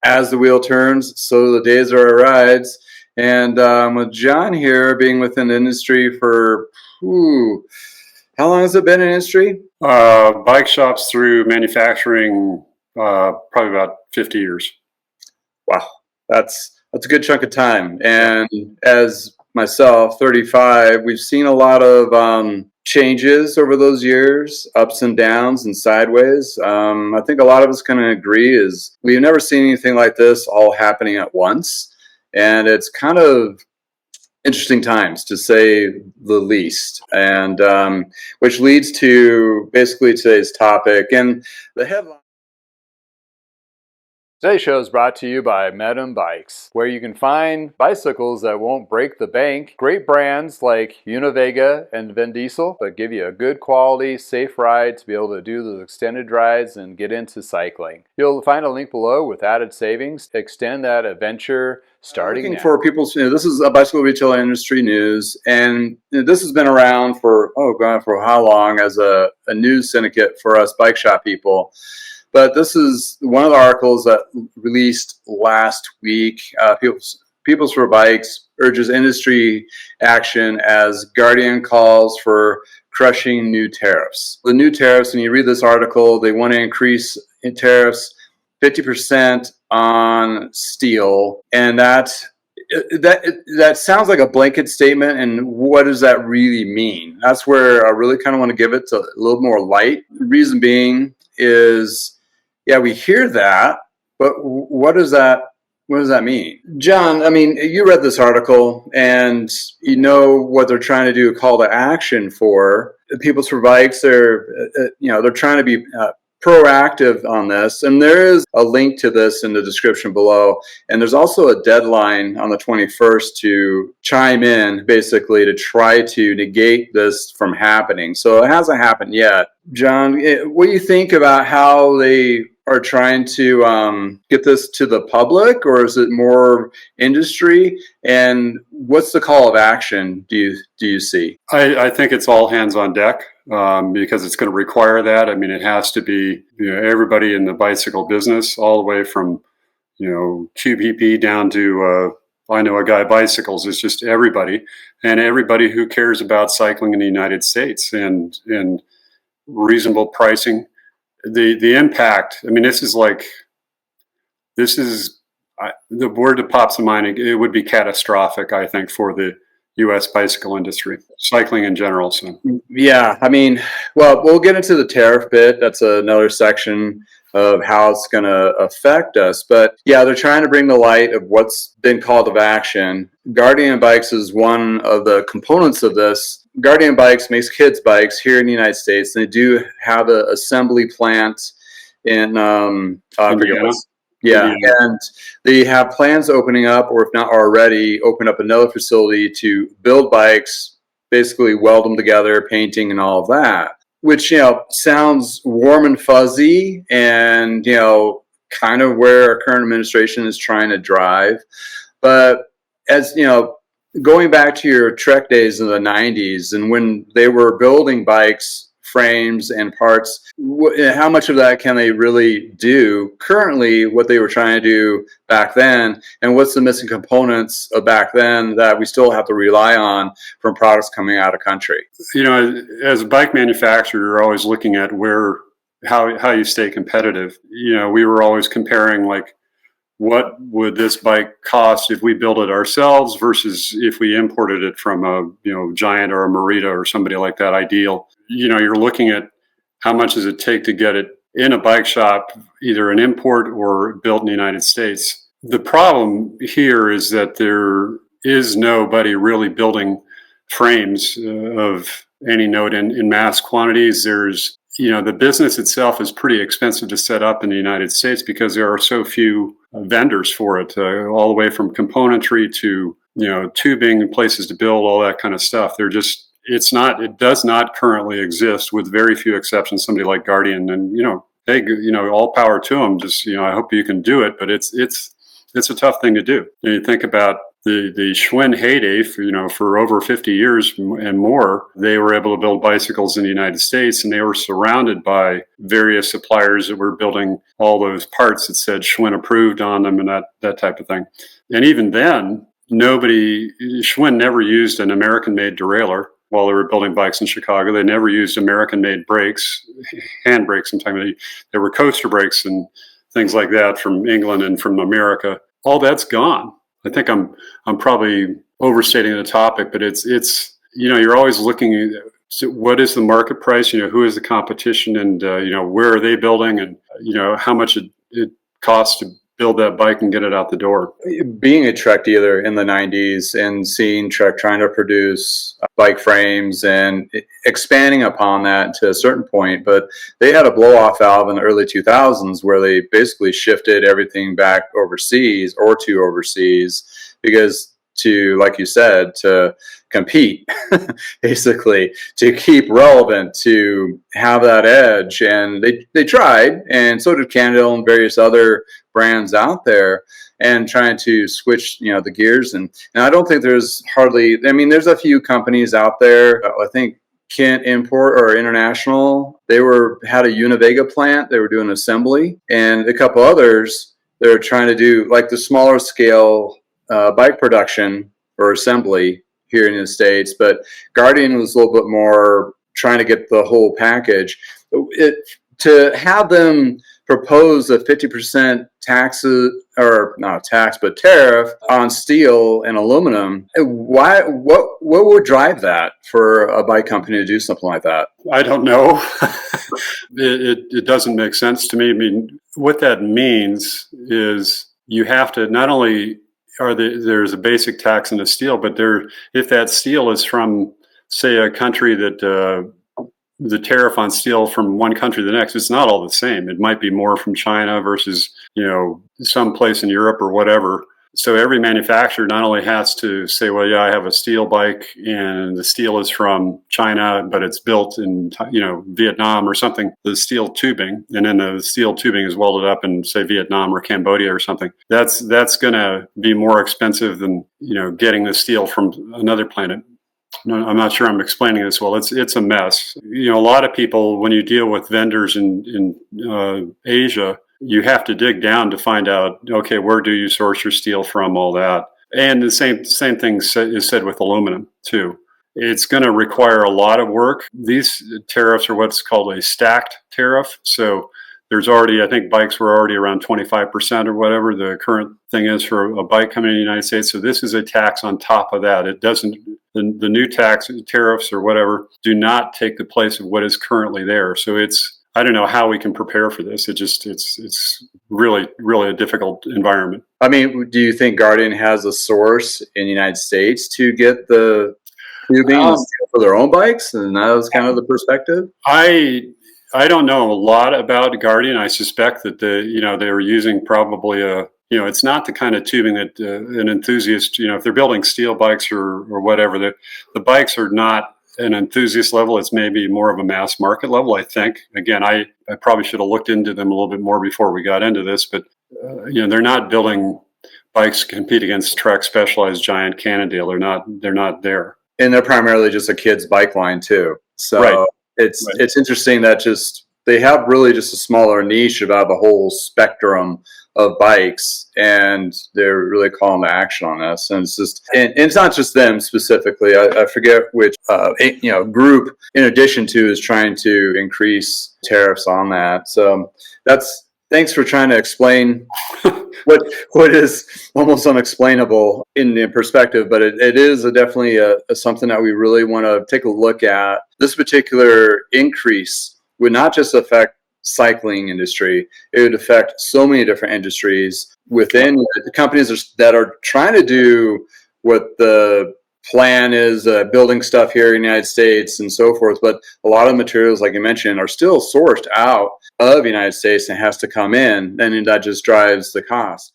as the wheel turns, so the days are our rides. And with John here being within the industry for, how long has it been in industry? Bike shops through manufacturing, probably about 50 years. Wow, that's a good chunk of time. And as myself, 35, we've seen a lot of changes over those years, ups and downs and sideways. I think a lot of us can agree is we've never seen anything like this all happening at once. And it's kind of interesting times, to say the least. And which leads to basically today's topic. And the headline. Today's show is brought to you by Bikes, where you can find bicycles that won't break the bank. Great brands like Univega and Vin Diesel, but give you a good quality, safe ride to be able to do those extended rides and get into cycling. You'll find a link below with added savings to extend that adventure starting now. For people, this is a bicycle retail industry news, and this has been around for, for how long as a news syndicate for us bike shop people. But this is one of the articles that released last week. PeopleForBikes urges industry action as Guardian calls for crushing new tariffs. The new tariffs, when you read this article, they want to increase tariffs 50% on steel, and that sounds like a blanket statement. And what does that really mean? That's where I really kind of want to give it a little more light. The reason being is, yeah, we hear that, but what does that mean? John, I mean, you read this article and you know what they're trying to do, a call to action for. PeopleForBikes, they're trying to be proactive on this, and there is a link to this in the description below, and there's also a deadline on the 21st to chime in, basically to try to negate this from happening. So it hasn't happened yet. John, what do you think about how they are trying to get this to the public, or is it more industry? And what's the call of action do you see? I think it's all hands on deck, because it's going to require that. I mean, it has to be everybody in the bicycle business, all the way from QPP down to I know a guy bicycles. It's just everybody, and everybody who cares about cycling in the United States and reasonable pricing. The impact, I mean, this is the word that pops in mind, it would be catastrophic, I think, for the U.S. bicycle industry, cycling in general. So, yeah, I mean, well, we'll get into the tariff bit. That's another section of how it's going to affect us. But yeah, they're trying to bring the light of what's been called of action. Guardian Bikes is one of the components of this. Guardian Bikes makes kids' bikes here in the United States. They do have an assembly plant in Indiana. Yeah, and they have plans opening up, or if not already, open up another facility to build bikes, basically weld them together, painting and all of that, which, sounds warm and fuzzy and, kind of where our current administration is trying to drive. But as, going back to your Trek days in the 90s and when they were building bikes, frames and parts, how much of that can they really do currently, what they were trying to do back then, and what's the missing components of back then that we still have to rely on from products coming out of country? As a bike manufacturer, you're always looking at how you stay competitive. We were always comparing, like, what would this bike cost if we built it ourselves versus if we imported it from a Giant or a Merida or somebody like that, Ideal. You're looking at how much does it take to get it in a bike shop, either an import or built in the United States. The problem here is that there is nobody really building frames of any note in mass quantities. There's, the business itself is pretty expensive to set up in the United States because there are so few vendors for it, all the way from componentry to, tubing, places to build, all that kind of stuff. It does not currently exist, with very few exceptions, somebody like Guardian. And, hey, all power to them. Just, I hope you can do it, but it's a tough thing to do. You think about the Schwinn heyday, for over 50 years and more, they were able to build bicycles in the United States, and they were surrounded by various suppliers that were building all those parts that said Schwinn approved on them and that type of thing. And even then, Schwinn never used an American-made derailleur while they were building bikes in Chicago. They never used American-made brakes, hand brakes. They were coaster brakes and things like that from England and from America. All that's gone. I think I'm probably overstating the topic, but it's you're always looking at what is the market price, who is the competition, and where are they building, and how much it costs to build that bike and get it out the door. Being a Trek dealer in the 90s and seeing Trek trying to produce bike frames and expanding upon that to a certain point, but they had a blow-off valve in the early 2000s where they basically shifted everything back overseas or to overseas because like you said, to compete, basically, to keep relevant, to have that edge. And they tried, and so did Cannondale and various other brands out there, and trying to switch, the gears. And I don't think there's there's a few companies out there. I think Kent Import or International, they had a Univega plant. They were doing assembly, and a couple others. They're trying to do like the smaller scale bike production or assembly here in the States, but Guardian was a little bit more trying to get the whole package. To have them propose a 50% tariff on steel and aluminum, what would drive that for a bike company to do something like that? I don't know. It doesn't make sense to me. I mean, what that means is you have to not only there's a basic tax on the steel, but if that steel is from, say, a country that the tariff on steel from one country to the next, it's not all the same. It might be more from China versus, some place in Europe or whatever. So every manufacturer not only has to say, well, yeah, I have a steel bike and the steel is from China, but it's built in, Vietnam or something, the steel tubing, and then the steel tubing is welded up in, say, Vietnam or Cambodia or something. That's going to be more expensive than, getting the steel from another planet. I'm not sure I'm explaining this well. It's a mess. A lot of people, when you deal with vendors in Asia, you have to dig down to find out, okay, where do you source your steel from, all that. And the same thing is said with aluminum, too. It's going to require a lot of work. These tariffs are what's called a stacked tariff. So there's already, I think bikes were already around 25% or whatever the current thing is for a bike coming in the United States. So this is a tax on top of that. It doesn't, the new tariffs or whatever do not take the place of what is currently there. So I don't know how we can prepare for this. It's really, really a difficult environment. I mean, do you think Guardian has a source in the United States to get the tubing and steel for their own bikes? And that was kind of the perspective? I don't know a lot about Guardian. I suspect that they were using probably it's not the kind of tubing that an enthusiast, if they're building steel bikes or whatever, the bikes are not an enthusiast level. It's maybe more of a mass market level, I think. Again, I probably should have looked into them a little bit more before we got into this, but they're not building bikes to compete against Trek, Specialized, Giant, Cannondale. They're not there. And they're primarily just a kid's bike line too. So right. It's interesting that they have really just a smaller niche about the whole spectrum of bikes, and they're really calling to action on this. And it's not just them specifically. I forget which group in addition to is trying to increase tariffs on that. So thanks for trying to explain what is almost unexplainable in the perspective, but it is definitely something that we really want to take a look at. This particular increase would not just affect cycling industry, it would affect so many different industries within the companies that are trying to do what the plan is, building stuff here in the United States and so forth. But a lot of materials, like you mentioned, are still sourced out of the United States and has to come in, and that just drives the cost.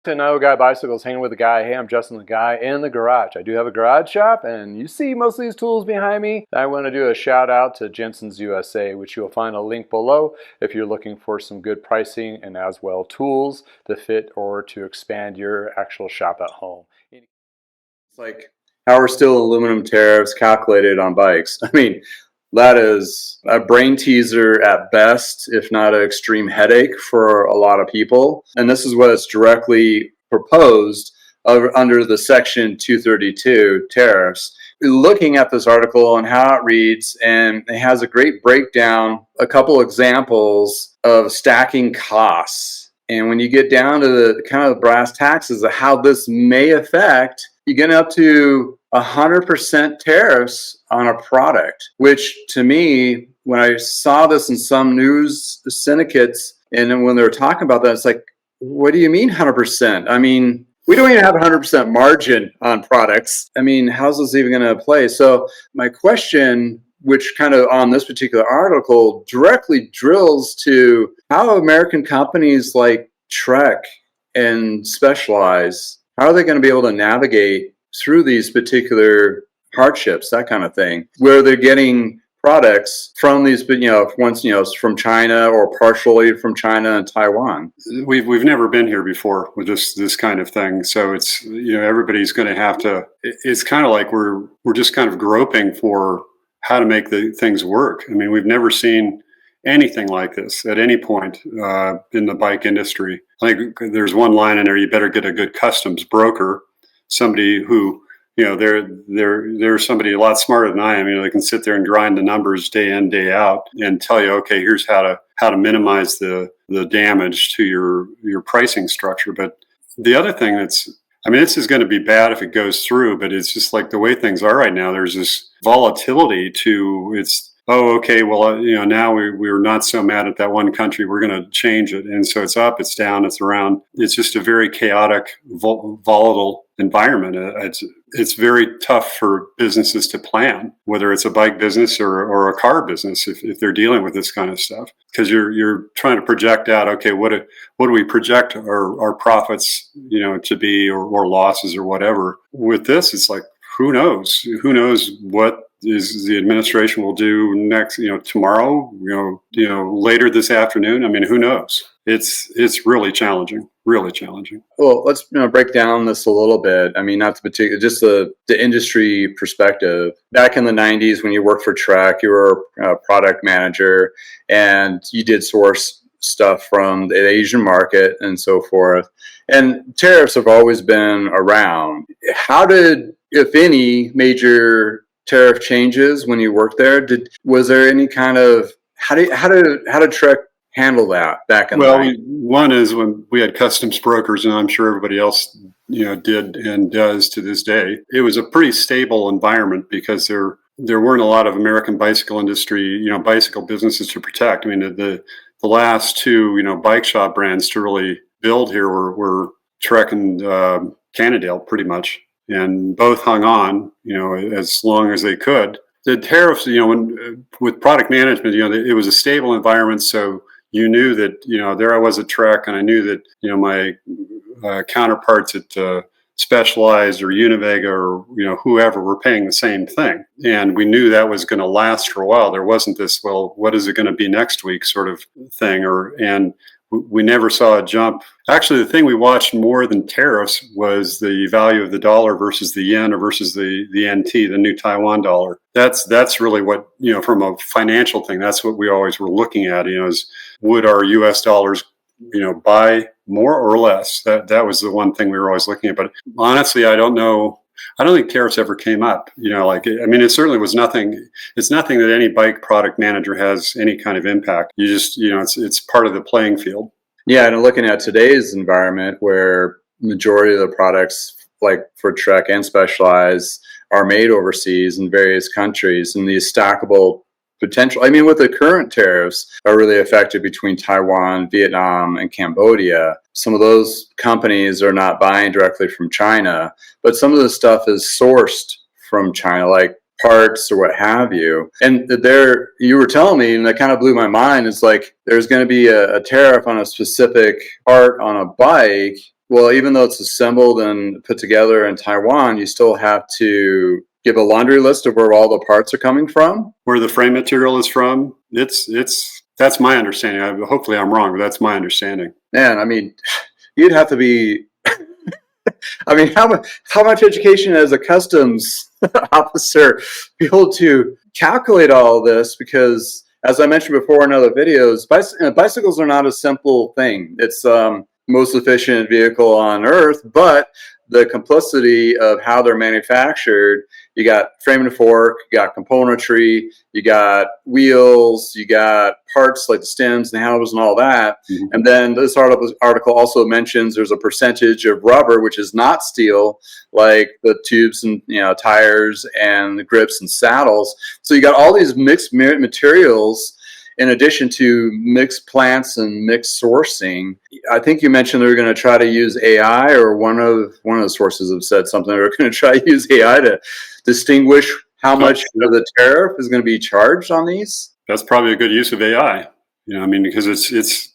To know Guy Bicycles, hanging with a guy. Hey, I'm Justin, the guy in the garage. I do have a garage shop, and you see most of these tools behind me. I want to do a shout out to Jensen's USA, which you'll find a link below if you're looking for some good pricing and as well tools to fit or to expand your actual shop at home. It's like how are still aluminum tariffs calculated on bikes? I mean, that is a brain teaser at best, if not an extreme headache for a lot of people. And this is what it's directly proposed under the Section 232 tariffs. Looking at this article and how it reads, and it has a great breakdown, a couple examples of stacking costs. And when you get down to the kind of brass taxes of how this may affect, you get up to 100% tariffs on a product, which to me, when I saw this in some news syndicates, and then when they were talking about that, it's like, what do you mean 100%? I mean, we don't even have 100% margin on products. I mean, how's this even going to play? So my question, which kind of on this particular article directly drills to how American companies like Trek and Specialized, how are they going to be able to navigate through these particular hardships, that kind of thing, where they're getting products from these, once, from China or partially from China and Taiwan. We've never been here before with this kind of thing, so it's everybody's going to have to. It's kind of like we're just kind of groping for how to make the things work. I mean, we've never seen anything like this at any point in the bike industry. Like there's one line in there: you better get a good customs broker. Somebody who, they're somebody a lot smarter than I am. They can sit there and grind the numbers day in, day out and tell you, okay, here's how to minimize the damage to your pricing structure. But the other thing this is going to be bad if it goes through, but it's just like the way things are right now. There's this volatility to it's. Oh, okay. Well, now we're not so mad at that one country. We're going to change it, and so it's up, it's down, it's around. It's just a very chaotic, volatile environment. It's very tough for businesses to plan, whether it's a bike business or a car business, if they're dealing with this kind of stuff, because you're trying to project out. Okay, what do we project our profits, to be, or losses or whatever. With this, it's like who knows? Who knows what is the administration will do next, tomorrow, later this afternoon. I mean, who knows? It's really challenging, really challenging. Well, let's break down this a little bit. I mean, not the particular, just the industry perspective. Back in the 90s, when you worked for Trek, you were a product manager and you did source stuff from the Asian market and so forth. And tariffs have always been around. How did, if any, major tariff changes when you worked there? Was there any kind of how did Trek handle that back in the day? One is when we had customs brokers, and I'm sure everybody else did and does to this day. It was a pretty stable environment because there weren't a lot of American bicycle industry, bicycle businesses to protect. I mean, the last two bike shop brands to really build here were Trek and Cannondale, pretty much. And both hung on, as long as they could. The tariffs, with product management, it was a stable environment. So you knew that, there I was at Trek, and I knew that, my counterparts at Specialized or Univega or, whoever were paying the same thing. And we knew that was going to last for a while. There wasn't this, well, what is it going to be next week sort of thing. And we never saw a jump. Actually, the thing we watched more than tariffs was the value of the dollar versus the yen or versus the NT, the new Taiwan dollar. That's really what, from a financial thing, that's what we always were looking at, is would our US dollars, buy more or less? That was the one thing we were always looking at. But honestly, I don't know. I don't think tariffs ever came up. It certainly was nothing. It's nothing that any bike product manager has any kind of impact. You just, it's part of the playing field. Yeah, and looking at today's environment where majority of the products, like for Trek and Specialized, are made overseas in various countries, and these stackable potential. I mean, with the current tariffs are really affected between Taiwan, Vietnam, and Cambodia. Some of those companies are not buying directly from China, but some of the stuff is sourced from China, like parts or what have you. And you were telling me, and that kind of blew my mind, it's like there's going to be a tariff on a specific part on a bike, Well, even though it's assembled and put together in Taiwan, you still have to give a laundry list of where all the parts are coming from. Where the frame material is from, that's my understanding. Hopefully I'm wrong, but that's my understanding. Man, I mean, you'd have to be. I mean, how much education as a customs officer be able to calculate all of this? Because as I mentioned before in other videos, bicycles are not a simple thing. It's most efficient vehicle on earth, but the complexity of how they're manufactured, you got frame and fork, you got componentry, you got wheels, you got parts like the stems and handles and all that. Mm-hmm. And then this article also mentions there's a percentage of rubber, which is not steel, like the tubes and tires and the grips and saddles. So you got all these mixed materials in addition to mixed plants and mixed sourcing. I think you mentioned they're going to try to use AI, or one of the sources have said something. They're going to try to use AI to distinguish how much of the tariff is going to be charged on these. That's probably a good use of AI. I mean, because it's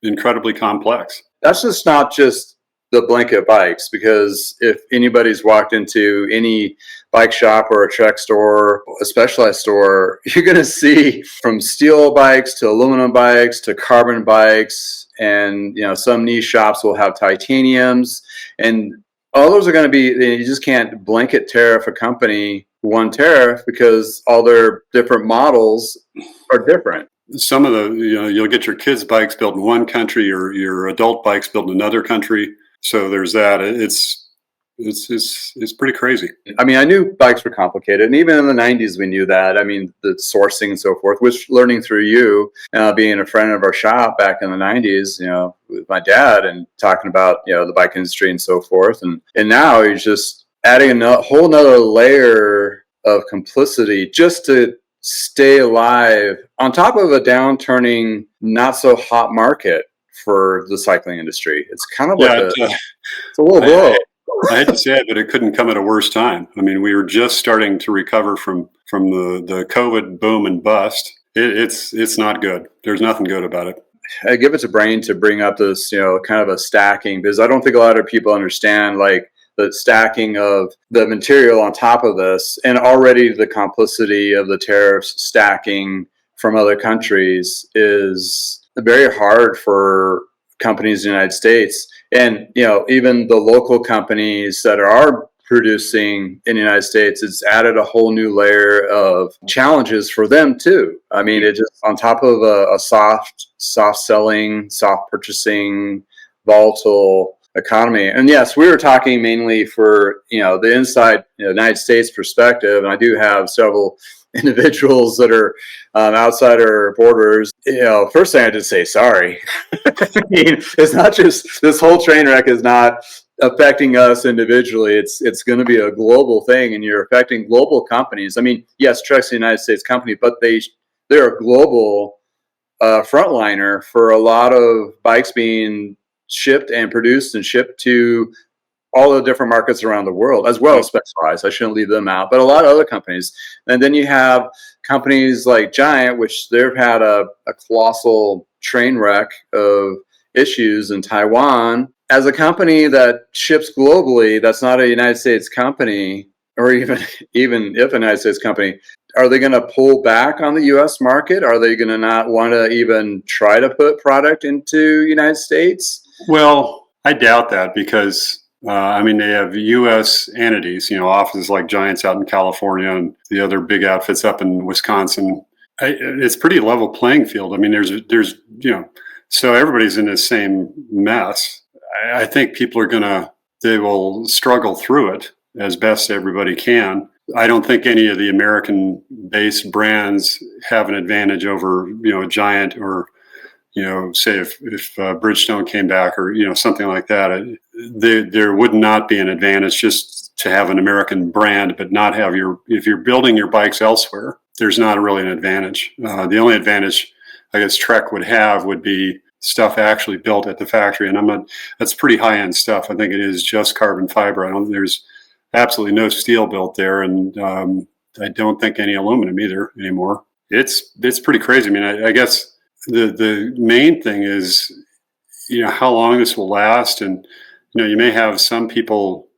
incredibly complex. That's just not just the blanket bikes, because if anybody's walked into any bike shop or a Trek store, a Specialized store, you're going to see from steel bikes to aluminum bikes to carbon bikes, and some niche shops will have titaniums, and all those are going to be, you just can't blanket tariff a company one tariff because all their different models are different. Some of the, you'll get your kids' bikes built in one country or your adult bikes built in another country. So there's that. It's pretty crazy. I mean, I knew bikes were complicated, and even in the 90s, we knew that. I mean, the sourcing and so forth, which learning through you, being a friend of our shop back in the 90s, with my dad and talking about, the bike industry and so forth. And now he's just adding a whole nother layer of complicity just to stay alive on top of a downturning, not so hot market for the cycling industry. It's kind of like it's a little blow. I hate to say it, but it couldn't come at a worse time. I mean, we were just starting to recover from the COVID boom and bust. It's not good. There's nothing good about it. I give it to Brain to bring up this, kind of a stacking, because I don't think a lot of people understand like the stacking of the material on top of this, and already the complicity of the tariffs stacking from other countries is very hard for companies in the United States. And, even the local companies that are producing in the United States, it's added a whole new layer of challenges for them too. I mean, it just on top of a soft selling, soft purchasing, volatile economy. And yes, we were talking mainly for, the inside United States perspective. And I do have several individuals that are outside our borders. First thing I did say, sorry. I mean, it's not just, this whole train wreck is not affecting us individually. It's going to be a global thing, and you're affecting global companies. I mean, yes, Trek's a United States company, but they're a global frontliner for a lot of bikes being shipped and produced and shipped to all the different markets around the world, as well as Specialized. I shouldn't leave them out, but a lot of other companies. And then you have companies like Giant, which they've had a colossal train wreck of issues in Taiwan. As a company that ships globally, that's not a United States company, or even if a United States company, are they going to pull back on the U.S. market? Are they going to not want to even try to put product into United States? Well, I doubt that, because they have U.S. entities, offices like Giants out in California and the other big outfits up in Wisconsin. It's pretty level playing field. I mean, there's so everybody's in the same mess. I think people they will struggle through it as best everybody can. I don't think any of the American-based brands have an advantage over, Giant, or say if Bridgestone came back, or something like that. There would not be an advantage just to have an American brand, but not have if you're building your bikes elsewhere, there's not really an advantage. The only advantage I guess Trek would be stuff actually built at the factory, and that's pretty high end stuff. I think it is just carbon fiber. There's absolutely no steel built there, and I don't think any aluminum either anymore. It's pretty crazy. I mean, I guess the main thing is, how long this will last, and you may have some people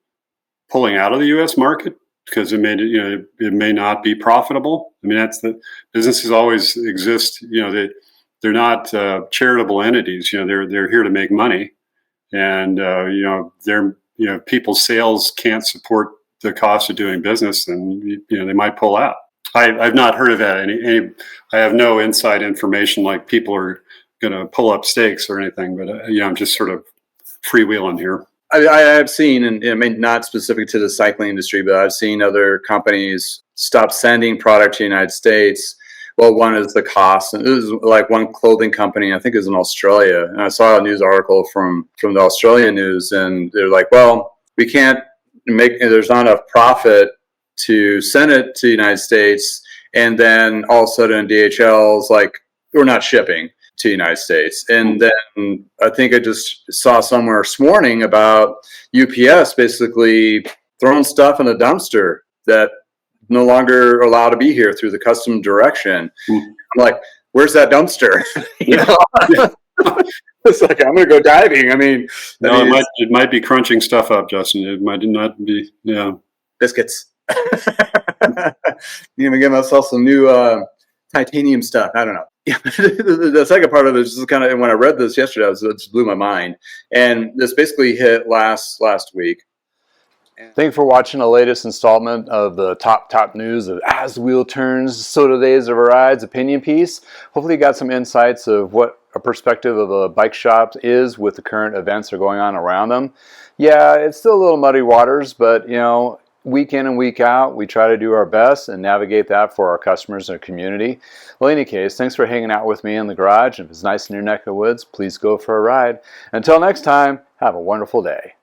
pulling out of the U.S. market because it may not be profitable. I mean, that's the businesses always exist. They're not charitable entities. They're here to make money, and people's sales can't support the cost of doing business, and they might pull out. I've not heard of that. I have no inside information like people are going to pull up stakes or anything. But I'm just sort of freewheeling here. I have seen, and I mean, not specific to the cycling industry, but I've seen other companies stop sending product to the United States. Well, one is the cost. And it was like one clothing company, I think it was in Australia. And I saw a news article from the Australian news, and they're like, well, we can't there's not enough profit to send it to the United States. And then all of a sudden DHL's like, we're not shipping to the United States. And then I think I just saw somewhere this morning about UPS basically throwing stuff in a dumpster that no longer allowed to be here through the custom direction. I'm like, where's that dumpster? It's like, I'm going to go diving. It might be crunching stuff up, Justin. It might not be, biscuits. Give myself some new titanium stuff. I don't know. Yeah, the second part of it is just kind of, when I read this yesterday, it just blew my mind. And this basically hit last week. Thank you for watching the latest installment of the top news of As the Wheel Turns, So Do Days of Our Rides opinion piece. Hopefully you got some insights of what a perspective of a bike shop is with the current events that are going on around them. Yeah, it's still a little muddy waters, but week in and week out, we try to do our best and navigate that for our customers and community. Well, in any case, thanks for hanging out with me in the garage. If it's nice in your neck of the woods, please go for a ride. Until next time, have a wonderful day.